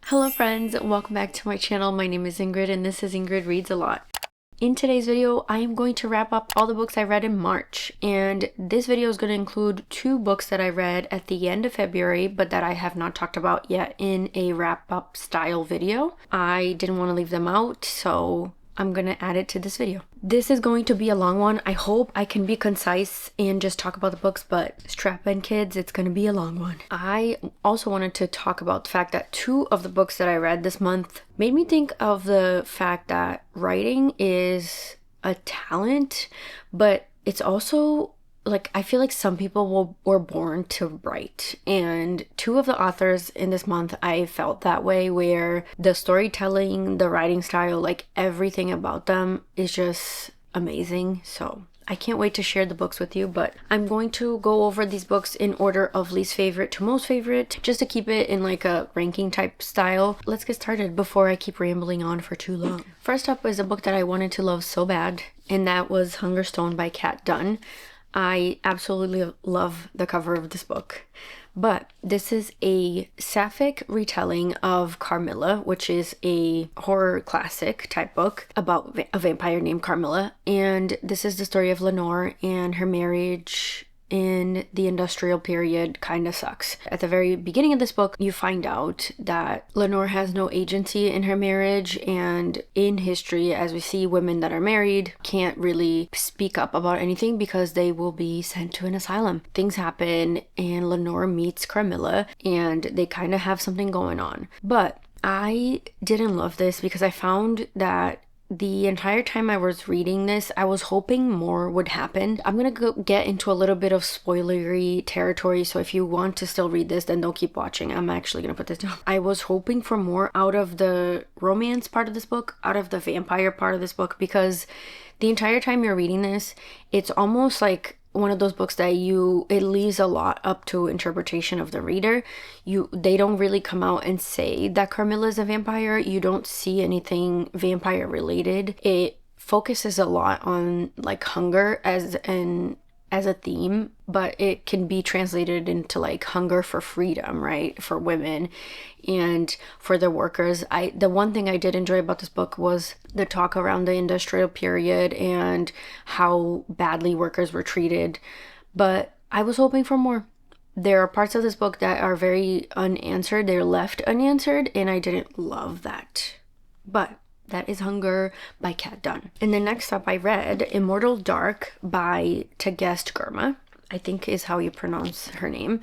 Hello friends, welcome back to my channel. My name is Ingrid and this is Ingrid Reads a Lot. In today's video, I am going to wrap up all the books I read in March, and this video is going to include 2 books that I read at the end of February but that I have not talked about yet in a wrap-up style video. I didn't want to leave them out, so I'm gonna add it to this video. This is going to be a long one. I hope I can be concise and just talk about the books, but strap in kids, it's gonna be a long one. I also wanted to talk about the fact that 2 of the books that I read this month made me think of the fact that writing is a talent, but it's also like, I feel like some people were born to write, and 2 of the authors in this month I felt that way, where the storytelling, the writing style, like everything about them is just amazing. So I can't wait to share the books with you, but I'm going to go over these books in order of least favorite to most favorite, just to keep it in like a ranking type style. Let's get started before I keep rambling on for too long. First up is a book that I wanted to love so bad, and that was Hungerstone by Kat Dunn. I absolutely love the cover of this book, but this is a sapphic retelling of Carmilla, which is a horror classic type book about a vampire named Carmilla, and this is the story of Lenore and her marriage in the industrial period kind of sucks. At the very beginning of this book, you find out that Lenore has no agency in her marriage, and in history, as we see, women that are married can't really speak up about anything because they will be sent to an asylum. Things happen and Lenore meets Carmilla and they kind of have something going on. But I didn't love this because I found that the entire time I was reading this, I was hoping more would happen. I'm gonna get into a little bit of spoilery territory, so if you want to still read this, then don't keep watching. I'm actually gonna put this down. I was hoping for more out of the romance part of this book, out of the vampire part of this book, because the entire time you're reading this, it's almost like one of those books that it leaves a lot up to interpretation of the reader. They don't really come out and say that Carmilla is a vampire. You don't see anything vampire related. It focuses a lot on like hunger as a theme, but it can be translated into like hunger for freedom, right? For women and for the workers. The one thing I did enjoy about this book was the talk around the industrial period and how badly workers were treated, but I was hoping for more. There are parts of this book that are very unanswered. They're left unanswered, and I didn't love that. But that is Hunger by Kat Dunn. And then next up I read Immortal Dark by Tegest Girma, I think is how you pronounce her name.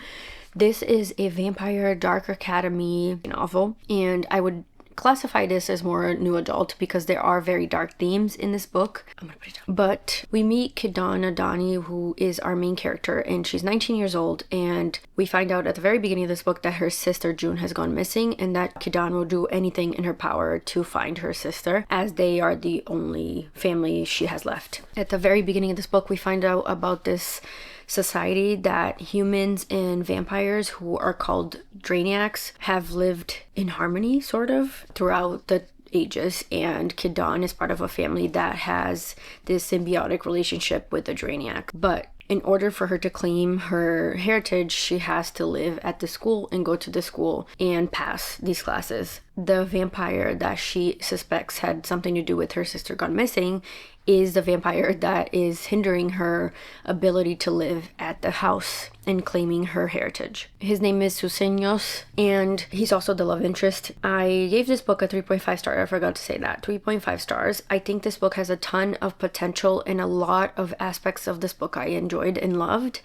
This is a vampire dark academy novel, and I would classify this as more new adult because there are very dark themes in this book. I'm gonna put it down. But we meet Kidana Adani, who is our main character, and she's 19 years old, and we find out at the very beginning of this book that her sister June has gone missing, and that Kidana will do anything in her power to find her sister, as they are the only family she has left. At the very beginning of this book, we find out about this society that humans and vampires, who are called Draeniacs, have lived in harmony sort of throughout the ages, and Kidan is part of a family that has this symbiotic relationship with the Draeniac. But in order for her to claim her heritage, she has to live at the school and go to the school and pass these classes. The vampire that she suspects had something to do with her sister gone missing is the vampire that is hindering her ability to live at the house and claiming her heritage. His name is Suseños, and he's also the love interest. I gave this book a 3.5 star. I forgot to say that. 3.5 stars. I think this book has a ton of potential, and a lot of aspects of this book I enjoyed and loved.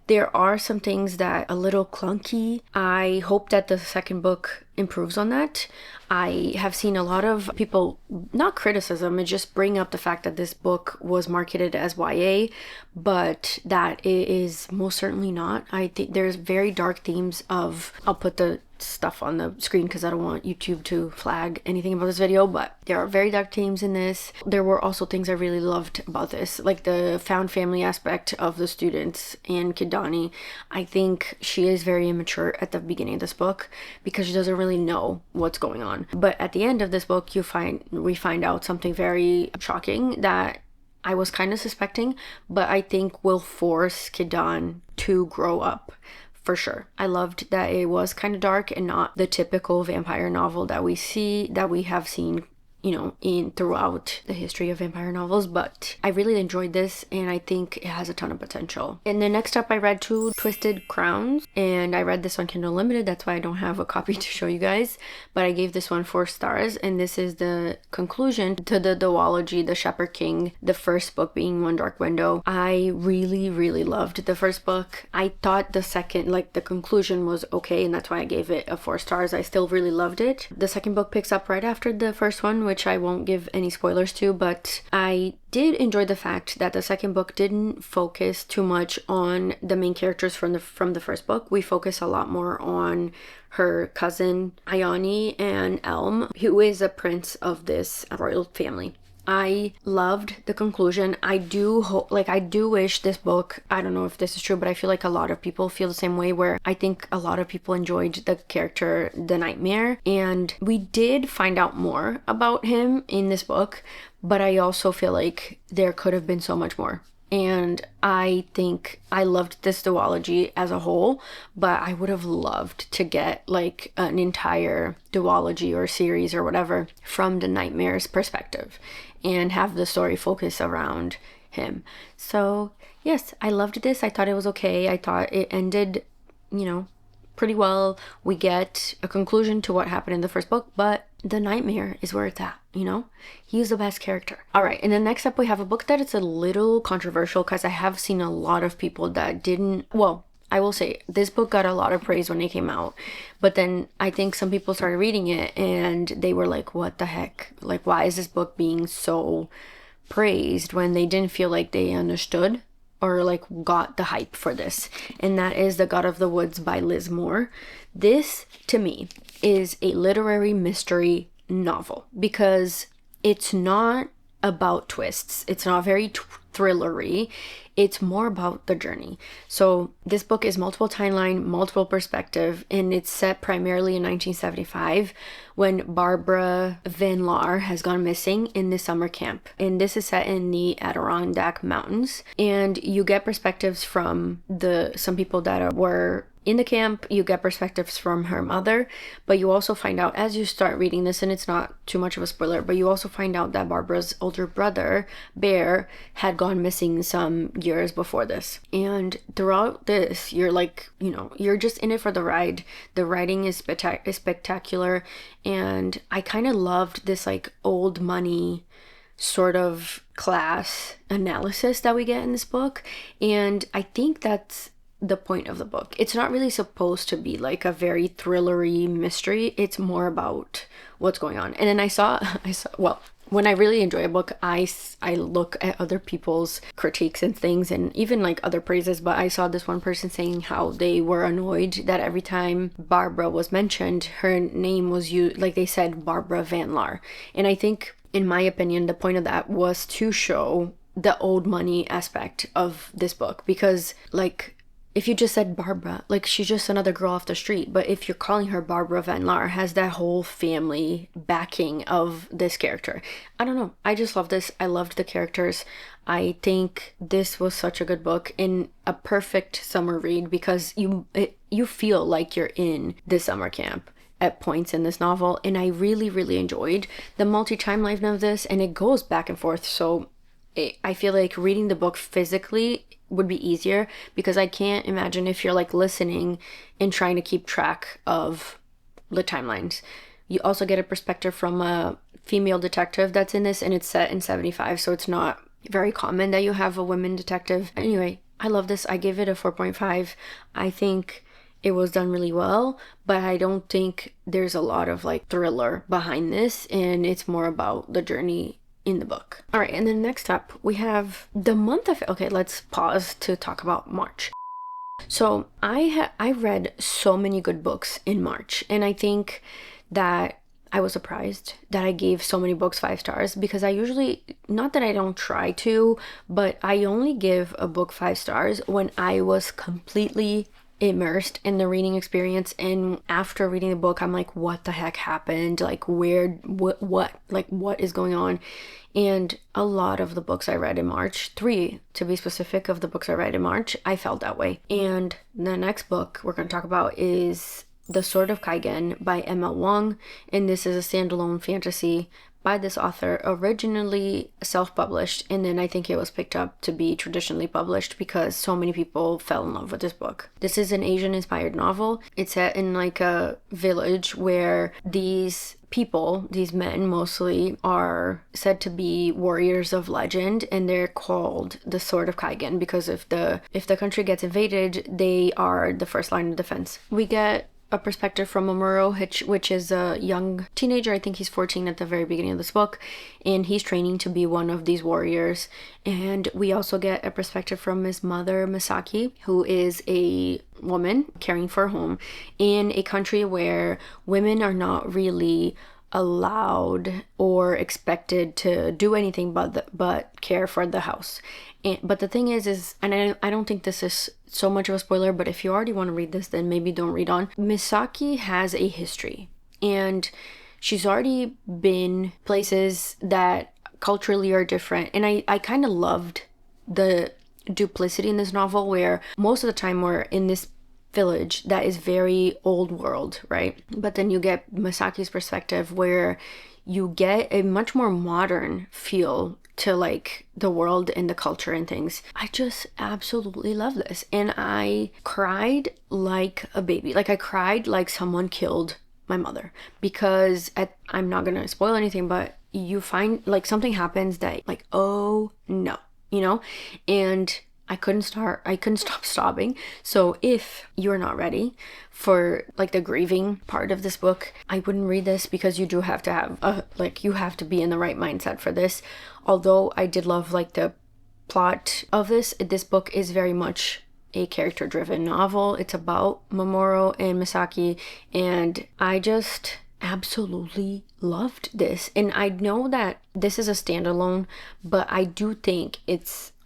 There are some things that are a little clunky. I hope that the second book improves on that. I have seen a lot of people, not criticism, just bring up the fact that this book was marketed as YA, but that it is most certainly not. I think there's very dark themes of, I'll put the stuff on the screen because I don't want YouTube to flag anything about this video, but there are very dark themes in this. There were also things I really loved about this, like the found family aspect of the students and Kidani. I think she is very immature at the beginning of this book because she doesn't really know what's going on. But at the end of this book, we find out something very shocking that I was kind of suspecting, but I think will force Kidan to grow up for sure. I loved that it was kind of dark and not the typical vampire novel that we have seen, you know, in throughout the history of vampire novels, but I really enjoyed this and I think it has a ton of potential. And then next up I read Two Twisted Crowns, and I read this on Kindle Unlimited, that's why I don't have a copy to show you guys, but I gave this one 4 stars, and this is the conclusion to the duology, The Shepherd King, the first book being One Dark Window. I really loved the first book. I thought the second, like the conclusion was okay, and that's why I gave it a 4 stars. I still really loved it. The second book picks up right after the first one, which I won't give any spoilers to, but I did enjoy the fact that the second book didn't focus too much on the main characters from the first book. We focus a lot more on her cousin Ione and Elm, who is a prince of this royal family. I loved the conclusion. I do hope, like, I do wish this book, I don't know if this is true, but I feel like a lot of people feel the same way, where I think a lot of people enjoyed the character, the Nightmare, and we did find out more about him in this book, but I also feel like there could have been so much more. And I think I loved this duology as a whole, but I would have loved to get like an entire duology or series or whatever from the Nightmare's perspective and have the story focus around him. So yes, I loved this. I thought it was okay. I thought it ended, you know, pretty well. We get a conclusion to what happened in the first book, but the Nightmare is where it's at, you know? He's the best character. All right, and then next up we have a book that it's a little controversial because I have seen a lot of people that didn't, well, I will say this book got a lot of praise when it came out, but then I think some people started reading it and they were like, what the heck? Like, why is this book being so praised when they didn't feel like they understood or like got the hype for this? And that is The God of the Woods by Liz Moore. This, to me, is a literary mystery novel because it's not about twists. It's not very thrillery. It's more about the journey. So this book is multiple timeline, multiple perspective, and it's set primarily in 1975 when Barbara Van Laar has gone missing in the summer camp. And this is set in the Adirondack Mountains. And you get perspectives from some people that were in the camp. You get perspectives from her mother, but you also find out as you start reading this, and it's not too much of a spoiler, but you also find out that Barbara's older brother, Bear, had gone missing some years before this. And throughout this, you're like, you know, you're just in it for the ride. The writing is spectacular, and I kind of loved this like old money sort of class analysis that we get in this book, and I think that's the point of the book. It's not really supposed to be like a very thrillery mystery. It's more about what's going on. And then I saw well, when I really enjoy a book, I look at other people's critiques and things, and even like other praises, but I saw this one person saying how they were annoyed that every time Barbara was mentioned, her name was used, like they said Barbara Van Laar. And I think, in my opinion, the point of that was to show the old money aspect of this book, because like, if you just said Barbara, like she's just another girl off the street, but if you're calling her Barbara Van Laar, has that whole family backing of this character. I don't know. I just love this. I loved the characters. I think this was such a good book and a perfect summer read because you feel like you're in the summer camp at points in this novel, and I really enjoyed the multi-timeline of this, and it goes back and forth. So I feel like reading the book physically would be easier, because I can't imagine if you're like listening and trying to keep track of the timelines. You also get a perspective from a female detective that's in this, and it's set in 75, so it's not very common that you have a women detective. Anyway, I love this. I give it a 4.5. I think it was done really well, but I don't think there's a lot of like thriller behind this, and it's more about the journey in the book. All right, and then next up we have the month of, okay, let's pause to talk about March. So I read so many good books in March, and I think that I was surprised that I gave so many books 5 stars, because I usually, not that I don't try to, but I only give a book 5 stars when I was completely immersed in the reading experience, and after reading the book I'm like, what the heck happened? Like, what is going on? And a lot of the books I read in March, 3 to be specific of the books I read in March, I felt that way. And the next book we're going to talk about is The Sword of Kaigen by M.L. Wang, and this is a standalone fantasy by this author, originally self-published, and then I think it was picked up to be traditionally published because so many people fell in love with this book. This is an Asian-inspired novel. It's set in like a village where these people, these men mostly, are said to be warriors of legend, and they're called the Sword of Kaigen because if the country gets invaded, they are the first line of defense. We get a perspective from Mamoru, which is a young teenager. I think he's 14 at the very beginning of this book, and he's training to be one of these warriors. And we also get a perspective from his mother, Misaki, who is a woman caring for a home in a country where women are not really allowed or expected to do anything but care for the house. But the thing is and I don't think this is so much of a spoiler, but if you already want to read this, then maybe don't read on. Misaki has a history, and she's already been places that culturally are different. And I kind of loved the duplicity in this novel, where most of the time we're in this village that is very old world, right? But then you get Misaki's perspective, where you get a much more modern feel to like the world and the culture and things. I just absolutely love this, and I cried like a baby. Like, I cried like someone killed my mother, because I'm not gonna spoil anything, but you find like something happens that like, oh no, you know? And I couldn't stop sobbing. So if you're not ready for like the grieving part of this book, I wouldn't read this, because you do have to have you have to be in the right mindset for this. Although I did love like the plot of this book is very much a character-driven novel. It's about Mamoru and Misaki, and I just absolutely loved this. And I know that this is a standalone, but I do think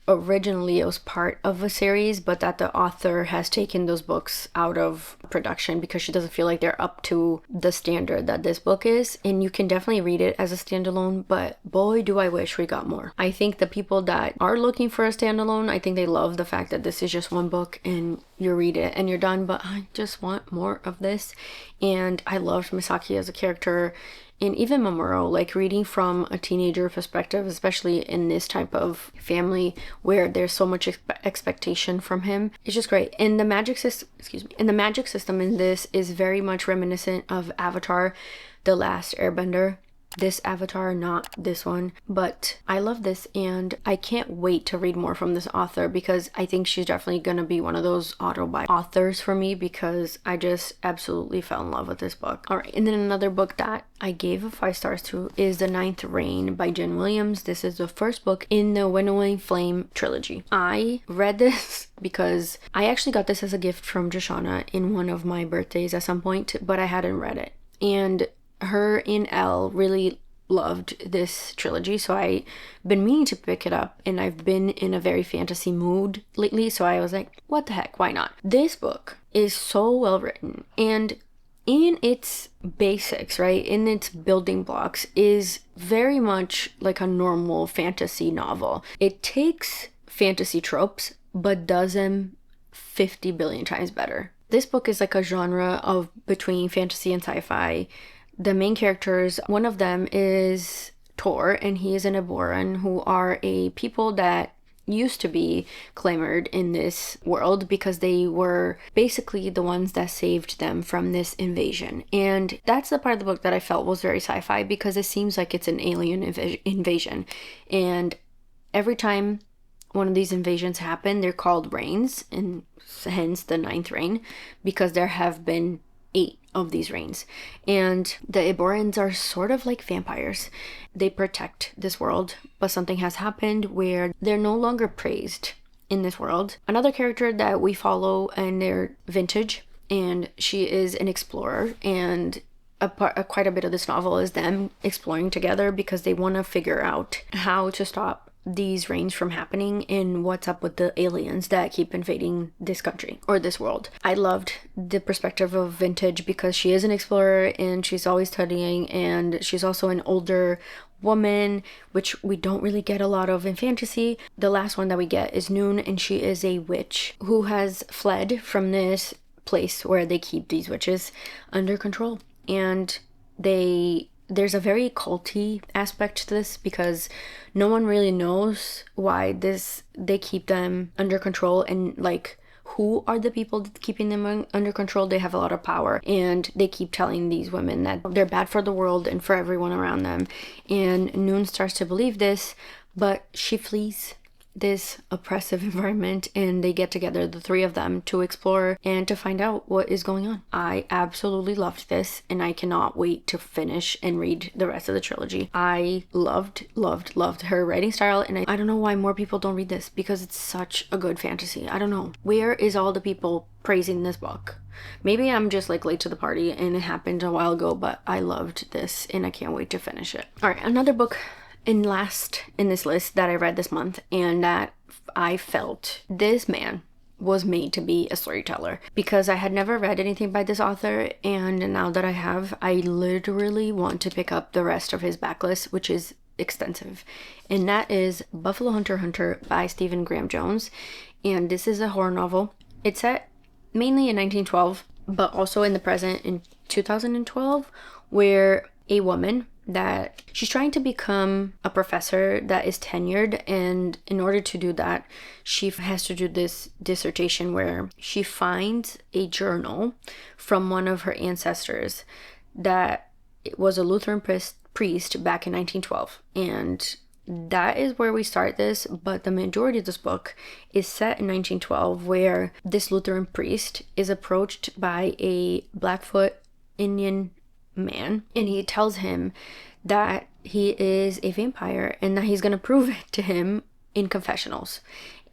originally it was part of a series, but that the author has taken those books out of production because she doesn't feel like they're up to the standard that this book is. And you can definitely read it as a standalone, but boy do I wish we got more. I think the people that are looking for a standalone, I think they love the fact that this is just one book and you read it and you're done, but I just want more of this. And I loved Misaki as a character. And even Mamoru, like reading from a teenager perspective, especially in this type of family where there's so much expectation from him, it's just great. And the magic system in this is very much reminiscent of Avatar: The Last Airbender. This Avatar, not this one, but I love this, and I can't wait to read more from this author, because I think she's definitely gonna be one of those authors for me, because I just absolutely fell in love with this book. All right, and then another book that I gave 5 stars to is The Ninth Reign by Jen Williams. This is the first book in the Winnowing Flame trilogy. I read this because I actually got this as a gift from Joshana in one of my birthdays at some point, but I hadn't read it. And her and Elle really loved this trilogy, so I've been meaning to pick it up, and I've been in a very fantasy mood lately, so I was like, what the heck, why not? This book is so well written, and in its basics, right, in its building blocks, is very much like a normal fantasy novel. It takes fantasy tropes but does them 50 billion times better. This book is like a genre of between fantasy and sci-fi. The main characters, one of them is Tor, and he is an Eboran, who are a people that used to be clamored in this world because they were basically the ones that saved them from this invasion. And that's the part of the book that I felt was very sci-fi, because it seems like it's an alien invasion. And every time one of these invasions happen, they're called reigns, and hence the ninth reign, because there have been 8 of these reigns. And the Eborans are sort of like vampires. They protect this world, but something has happened where they're no longer praised in this world. Another character that we follow in their vintage, and she is an explorer, and quite a bit of this novel is them exploring together because they want to figure out how to stop these reigns from happening and what's up with the aliens that keep invading this country or this world. I loved the perspective of Vintage because she is an explorer and she's always studying, and she's also an older woman, which we don't really get a lot of in fantasy. The last one that we get is Noon, and she is a witch who has fled from this place where they keep these witches under control. And there's a very culty aspect to this because no one really knows why they keep them under control, and like, who are the people keeping them under control? They have a lot of power, and they keep telling these women that they're bad for the world and for everyone around them. And Noon starts to believe this, but she flees this oppressive environment, and they get together, the three of them, to explore and to find out what is going on. I absolutely loved this, and I cannot wait to finish and read the rest of the trilogy. I loved her writing style, and I don't know why more people don't read this, because it's such a good fantasy. I don't know. Where is all the people praising this book? Maybe I'm just like late to the party and it happened a while ago, but I loved this and I can't wait to finish it. All right, another book last in this list that I read this month, and that I felt this man was made to be a storyteller, because I had never read anything by this author, and now that I have, I literally want to pick up the rest of his backlist, which is extensive, and that is Buffalo Hunter by Stephen Graham Jones. And this is a horror novel. It's set mainly in 1912, but also in the present in 2012, where a woman that she's trying to become a professor that is tenured, and in order to do that, she has to do this dissertation where she finds a journal from one of her ancestors that was a Lutheran priest back in 1912, and that is where we start this. But the majority of this book is set in 1912, where this Lutheran priest is approached by a Blackfoot Indian man, and he tells him that he is a vampire and that he's going to prove it to him in confessionals.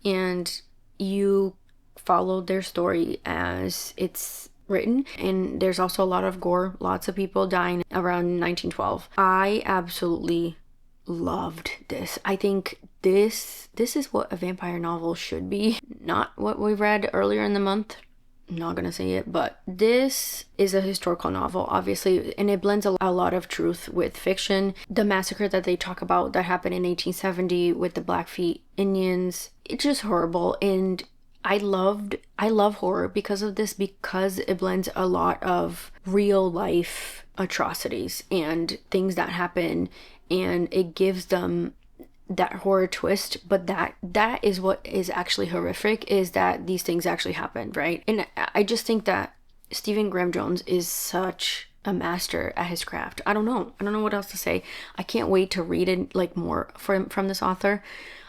And you follow their story as it's written, and there's also a lot of gore, lots of people dying around 1912. I absolutely loved this. I think this is what a vampire novel should be, not what we read earlier in the month. I'm not gonna say it, but this is a historical novel, obviously, and it blends a lot of truth with fiction. The massacre that they talk about that happened in 1870 with the Blackfeet Indians, it's just horrible. And I love horror because of this, because it blends a lot of real life atrocities and things that happen, and it gives them that horror twist. But that is what is actually horrific, is that these things actually happened, right? And I just think that Stephen Graham Jones is such a master at his craft. I don't know what else to say. I can't wait to read it, like, more from this author.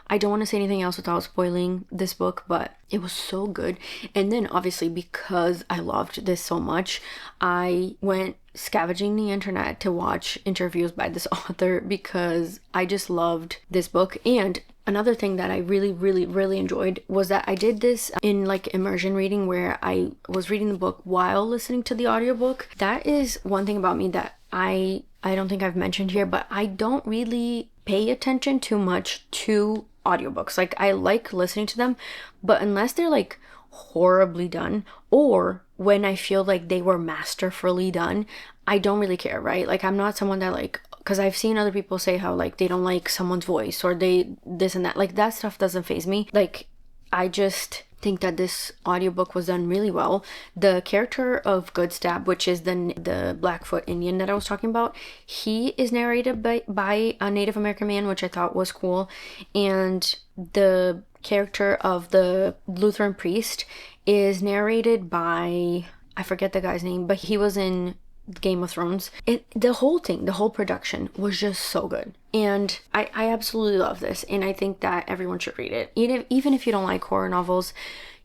I don't want to say anything else without spoiling this book, but it was so good. And then obviously, because I loved this so much, I went scavenging the internet to watch interviews by this author, because I just loved this book. And another thing that I really enjoyed was that I did this in like immersion reading, where I was reading the book while listening to the audiobook. That is one thing about me that I don't think I've mentioned here, but I don't really pay attention too much to audiobooks. Like, I like listening to them, but unless they're like horribly done, or when I feel like they were masterfully done, I don't really care, right? Like, I'm not someone that, like, because I've seen other people say how like they don't like someone's voice, or they this and that. Like, that stuff doesn't faze me. Like, I just think that this audiobook was done really well. The character of Goodstab, which is the Blackfoot Indian that I was talking about, he is narrated by a Native American man, which I thought was cool. And the character of the Lutheran priest is narrated by, I forget the guy's name, but he was in Game of Thrones. The whole production was just so good, and I absolutely love this, and I think that everyone should read it. Even if you don't like horror novels,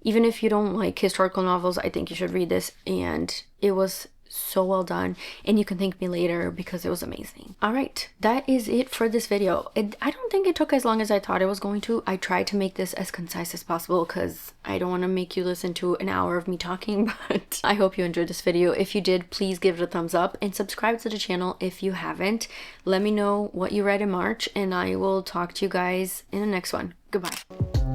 even if you don't like historical novels, I think you should read this. And it was so well done, and you can thank me later because it was amazing. All right, that is it for this video. I don't think it took as long as I thought it was going to. I tried to make this as concise as possible because I don't want to make you listen to an hour of me talking, but I hope you enjoyed this video. If you did, please give it a thumbs up and subscribe to the channel if you haven't. Let me know what you read in March, and I will talk to you guys in the next one. Goodbye.